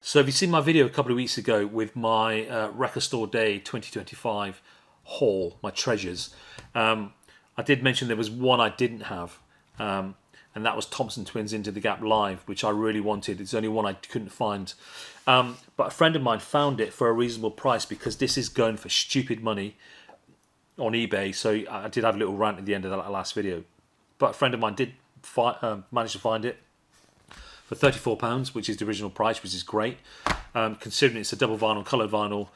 So if you've seen my video a couple of weeks ago with my Record Store Day 2025 haul, my treasures, I did mention there was one I didn't have, and that was Thompson Twins Into the Gap Live, which I really wanted. It's the only one I couldn't find. But a friend of mine found it for a reasonable price because this is going for stupid money on eBay. So I did have a little rant at the end of that last video. But a friend of mine did manage to find it for £34, which is the original price, which is great. Considering it's a double vinyl, coloured vinyl,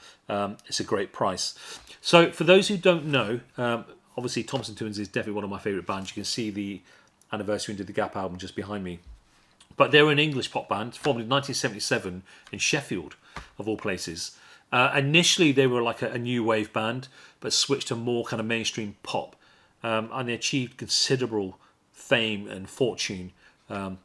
it's a great price. So for those who don't know, obviously Thompson Twins is definitely one of my favourite bands. You can see the Anniversary Into the Gap album just behind me. But they're an English pop band, formed in 1977 in Sheffield, of all places. Initially they were like a new wave band, but switched to more kind of mainstream pop. And they achieved considerable fame and fortune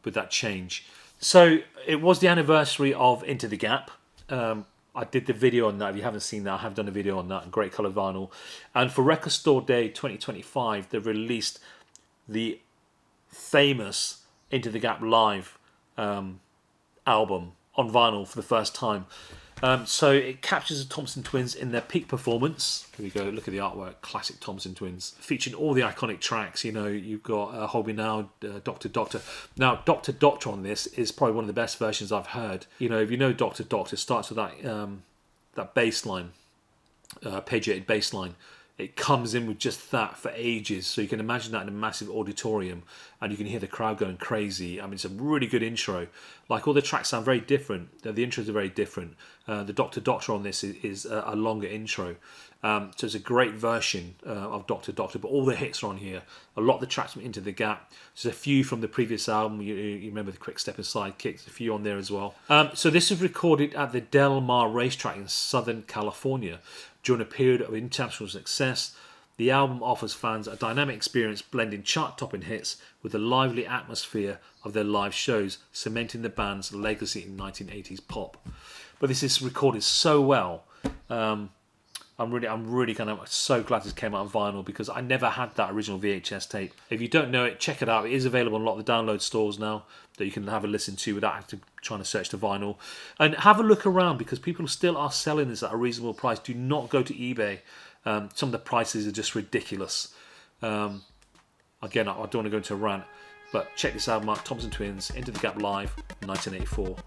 with that change. So it was the anniversary of Into the Gap. I did the video on that. If you haven't seen that, I have done a video on that. Great coloured vinyl. And for Record Store Day 2025, they released the famous Into the Gap Live album on vinyl for the first time. So it captures the Thompson Twins in their peak performance. Here we go, look at the artwork, classic Thompson Twins. Featuring all the iconic tracks, you know, you've got Hold Me Now, Doctor Doctor. Now, Doctor Doctor on this is probably one of the best versions I've heard. You know, if you know Doctor Doctor, it starts with that bass line, arpeggiated bass line. It comes in with just that for ages. So you can imagine that in a massive auditorium and you can hear the crowd going crazy. I mean, it's a really good intro. Like all the tracks sound very different. The intros are very different. The Doctor Doctor on this is a longer intro. So it's a great version of Doctor Doctor, but all the hits are on here. A lot of the tracks from Into the Gap. There's a few from the previous album. You remember the Quick Step and Sidekicks, a few on there as well. So this was recorded at the Del Mar racetrack in Southern California. During a period of international success, the album offers fans a dynamic experience blending chart-topping hits with the lively atmosphere of their live shows, cementing the band's legacy in 1980s pop. But this is recorded so well. I'm really kind of so glad this came out on vinyl because I never had that original VHS tape. If you don't know it, check it out. It is available on a lot of the download stores now that you can have a listen to without having to trying to search the vinyl. And have a look around because people still are selling this at a reasonable price. Do not go to eBay. Some of the prices are just ridiculous. Again, I don't want to go into a rant, but check this album out, Thompson Twins, Into the Gap Live, 1984.